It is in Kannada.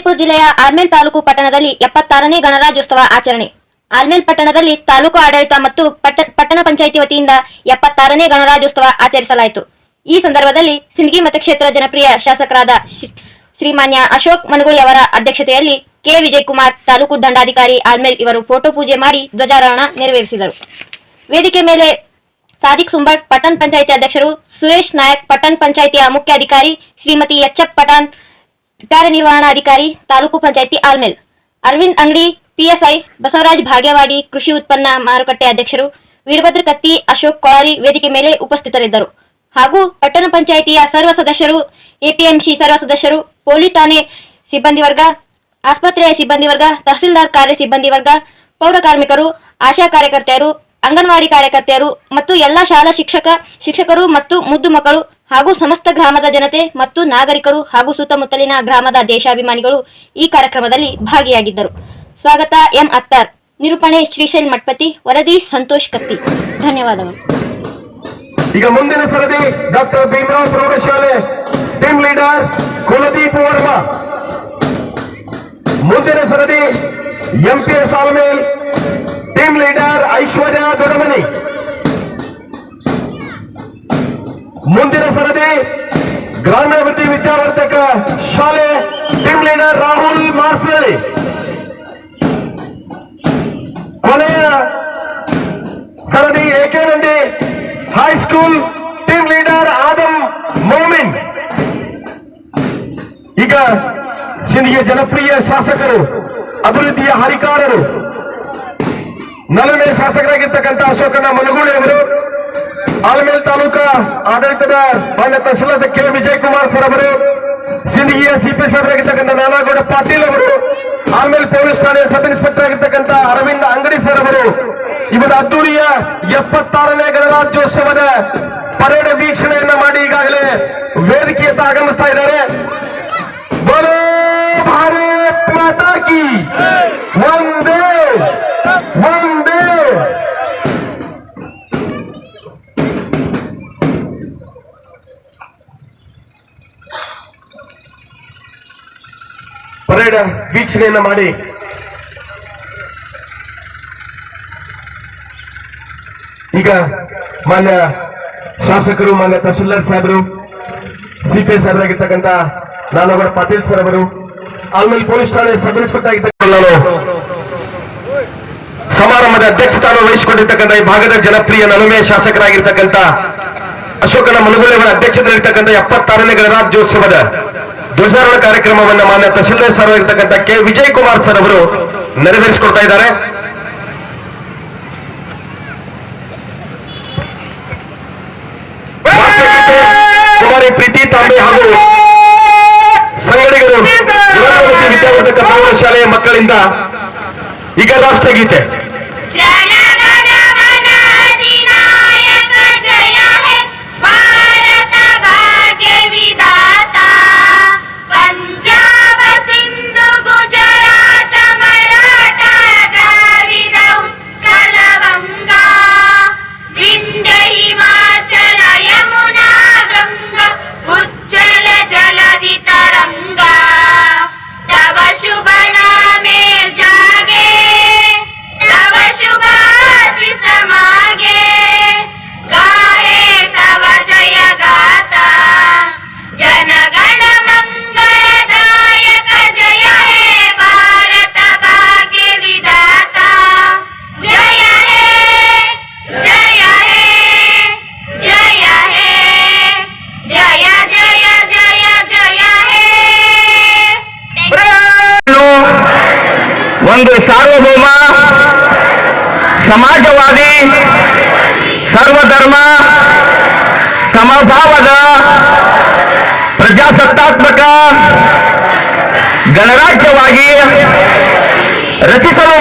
ವಿಜಯಪುರ ಜಿಲ್ಲೆಯ ಆಲ್ಮೇಲ್ ತಾಲೂಕು ಪಟ್ಟಣದಲ್ಲಿ 76ನೇ ಗಣರಾಜ್ಯೋತ್ಸವ ಆಚರಣೆ. ಆಲ್ಮೇಲ್ ಪಟ್ಟಣದಲ್ಲಿ ತಾಲೂಕು ಆಡಳಿತ ಮತ್ತು ಪಟ್ಟಣ ಪಂಚಾಯಿತಿ ವತಿಯಿಂದ 76ನೇ ಗಣರಾಜ್ಯೋತ್ಸವ ಆಚರಿಸಲಾಯಿತು. ಈ ಸಂದರ್ಭದಲ್ಲಿ ಸಿಂದಗಿ ಮತಕ್ಷೇತ್ರ ಜನಪ್ರಿಯ ಶಾಸಕರಾದ ಶ್ರೀಮಾನ್ಯ ಅಶೋಕ್ ಮನಗುಳಿ ಅವರ ಅಧ್ಯಕ್ಷತೆಯಲ್ಲಿ ಕೆ ವಿಜಯಕುಮಾರ್ ತಾಲೂಕು ದಂಡಾಧಿಕಾರಿ ಆಲ್ಮೇಲ್ ಇವರು ಫೋಟೋ ಪೂಜೆ ಮಾಡಿ ಧ್ವಜಾರೋಹಣ ನೆರವೇರಿಸಿದರು. ವೇದಿಕೆ ಮೇಲೆ ಸಾದಿಕ್ ಸುಂಬಟ್ ಪಟ್ಟಣ ಪಂಚಾಯಿತಿ ಅಧ್ಯಕ್ಷರು, ಸುರೇಶ್ ನಾಯಕ್ ಪಟ್ಟಣ ಪಂಚಾಯಿತಿಯ ಮುಖ್ಯ ಅಧಿಕಾರಿ, ಶ್ರೀಮತಿ ಎಚ್ ಪಠಾಣ್ ಕಾರ್ಯನಿರ್ವಹಣಾಧಿಕಾರಿ ತಾಲೂಕು ಪಂಚಾಯಿತಿ ಆಲ್ಮೇಲ್, ಅರವಿಂದ್ ಅಂಗಡಿ ಪಿಎಸ್ಐ, ಬಸವರಾಜ್ ಭಾಗ್ಯವಾಡಿ ಕೃಷಿ ಉತ್ಪನ್ನ ಮಾರುಕಟ್ಟೆ ಅಧ್ಯಕ್ಷರು, ವೀರಭದ್ರ ಕತ್ತಿ, ಅಶೋಕ್ ಕೊಳಾರಿ ವೇದಿಕೆ ಮೇಲೆ ಉಪಸ್ಥಿತರಿದ್ದರು. ಹಾಗೂ ಪಟ್ಟಣ ಪಂಚಾಯಿತಿಯ ಸರ್ವ ಸದಸ್ಯರು, ಎಪಿಎಂಸಿ ಸರ್ವ ಸದಸ್ಯರು, ಪೊಲೀಸ್ ಠಾಣೆ ಸಿಬ್ಬಂದಿ ವರ್ಗ, ಆಸ್ಪತ್ರೆಯ ಸಿಬ್ಬಂದಿ ವರ್ಗ, ತಹಸೀಲ್ದಾರ್ ಕಾರ್ಯ ಸಿಬ್ಬಂದಿ ವರ್ಗ, ಪೌರ ಕಾರ್ಮಿಕರು, ಆಶಾ ಕಾರ್ಯಕರ್ತೆಯರು, ಅಂಗನವಾಡಿ ಕಾರ್ಯಕರ್ತೆಯರು ಮತ್ತು ಎಲ್ಲ ಶಾಲಾ ಶಿಕ್ಷಕರು ಮತ್ತು ಮುದ್ದು ಮಕ್ಕಳು ಹಾಗೂ ಸಮಸ್ತ ಗ್ರಾಮದ ಜನತೆ ಮತ್ತು ನಾಗರಿಕರು ಹಾಗೂ ಸುತ್ತಮುತ್ತಲಿನ ಗ್ರಾಮದ ದೇಶಾಭಿಮಾನಿಗಳು ಈ ಕಾರ್ಯಕ್ರಮದಲ್ಲಿ ಭಾಗಿಯಾಗಿದ್ದರು. ಸ್ವಾಗತ ಎಂ ಅತ್ತಾರ್, ನಿರೂಪಣೆ ಶ್ರೀಶೈಲ್ ಮಠಪತಿ, ವರದಿ ಸಂತೋಷ್ ಕತ್ತಿ. ಧನ್ಯವಾದಗಳು. ಈಗ ಮುಂದಿನ ಸರದಿ ಡಾಕ್ಟರ್ ಭೀಮರಾವ್ ಪ್ರೌಢಶಾಲೆ ಟೀಮ್ ಲೀಡರ್ ಕುಲದೀಪ್ ವರ್ಮಾ. ಮುಂದಿನ ಸರದಿ ಎಂಪಿಎಸ್ ಆಲ್ಮೇಲ್ ಟೀಮ್ ಲೀಡರ್ ಐಶ್ವರ್ಯ ದೊಡಮನಿ. ಮುಂದಿನ ಸರದಿ ಗ್ರಾಮೀಣಾಭಿವೃದ್ಧಿ ವಿದ್ಯಾವರ್ಧಕ ಶಾಲೆ ಟೀಮ್ ಲೀಡರ್ ರಾಹುಲ್ ಮಾರ್ಸ್ವೆ. ಕೊನೆಯ ಸರದಿ ಏಕೆನಂದಿ high school team leader Adam Momin. ಈಗ ಸಿಂದಗಿಯ ಜನಪ್ರಿಯ ಶಾಸಕರು, ಅಭಿವೃದ್ಧಿಯ ಹರಿಕಾರರು, ನಲವೇ ಶಾಸಕರಾಗಿರ್ತಕ್ಕಂಥ ಅಶೋಕನ ಮನಗೂಳಿ ಅವರು, ಆಲ್ಮೇಲ್ ತಾಲೂಕಾ ಆಡಳಿತದ ಮಾನ್ಯ ತಹಸೀಲ್ದಾರ್ ಕೆ ವಿಜಯಕುಮಾರ್ ಸರ್ ಅವರು, ಸಿಂದಗಿಯ ಸಿಪಿ ಸಾಹೇಬರಾಗಿರ್ತಕ್ಕಂಥ ನಾನಾಗೌಡ ಪಾಟೀಲ್ ಅವರು, ಆಲ್ಮೇಲ್ ಪೊಲೀಸ್ ಠಾಣೆ ಸಬ್ ಇನ್ಸ್ಪೆಕ್ಟರ್ ಆಗಿರ್ತಕ್ಕಂಥ ಅರವಿಂದ್ ಅಂಗಡಿ ಸರ್ ಅವರು ಇವರ ಅದ್ದೂರಿಯ 76ನೇ ಗಣರಾಜ್ಯೋತ್ಸವದ ಪರೇಡ್ ವೀಕ್ಷಣೆಯನ್ನ ಮಾಡಿ ಈಗಾಗಲೇ ವೇದಿಕೆಯತ್ತ ಆಗಮಿಸ್ತಾ ಇದ್ದಾರೆ. ಬೋಲೋ ಭಾರತ್ ಮಾತಾ ಕಿ ವಂದೇ ವಂದೇ. ಪರೇಡ್ ವೀಕ್ಷಣೆಯನ್ನ ಮಾಡಿ ಈಗ ಮಾನ್ಯ ಶಾಸಕರು, ಮಾನ್ಯ ತಹಸೀಲ್ದಾರ್ ಸಾಹೇಬರು, ಸಿಪಿಐ ಸಾಹೇಬರಾಗಿರ್ತಕ್ಕಂಥ ನಾನಾಗೌಡ ಪಾಟೀಲ್ ಸರ್ ಅವರು, ಆಲ್ಮೇಲ್ ಪೊಲೀಸ್ ಠಾಣೆ ಸಬ್ ಇನ್ಸ್ಪೆಕ್ಟರ್ ಆಗಿರ್ತಕ್ಕಂಥ ಸಮಾರಂಭದ ಅಧ್ಯಕ್ಷಸ್ಥಾನ ವಹಿಸಿಕೊಂಡಿರ್ತಕ್ಕಂಥ ಈ ಭಾಗದ ಜನಪ್ರಿಯ ನಲವೇ ಶಾಸಕರಾಗಿರ್ತಕ್ಕಂಥ ಅಶೋಕನ ಮನಗೂಳಿ ಅವರ ಅಧ್ಯಕ್ಷತೆಯಲ್ಲಿರ್ತಕ್ಕಂಥ 76ನೇ ಗಣರಾಜ್ಯೋತ್ಸವದ ಧ್ವಜಾರೋಹಣ ಕಾರ್ಯಕ್ರಮವನ್ನು ಮಾನ್ಯ ತಹಸೀಲ್ದಾರ್ ಸರ್ ಆಗಿರ್ತಕ್ಕಂಥ ಕೆ ವಿಜಯಕುಮಾರ್ ಸರ್ ಅವರು ನೆರವೇರಿಸಿಕೊಡ್ತಾ ಇದ್ದಾರೆ. ಕುಮಾರಿ ಪ್ರೀತಿ ತಾಂಬೆ ಹಾಗೂ ಸಂಗಡಿಗರು ವಿದ್ಯಾವರ್ಧಕ ಪ್ರೌಢಶಾಲೆಯ ಮಕ್ಕಳಿಂದ ಈಗ ರಾಷ್ಟ್ರಗೀತೆ. ಒಂದು ಸಾರ್ವಭೌಮ, ಸಮಾಜವಾದಿ, ಸರ್ವಧರ್ಮ ಸಮಭಾವದ ಪ್ರಜಾಸತ್ತಾತ್ಮಕ ಗಣರಾಜ್ಯವಾಗಿ ರಚಿಸಲು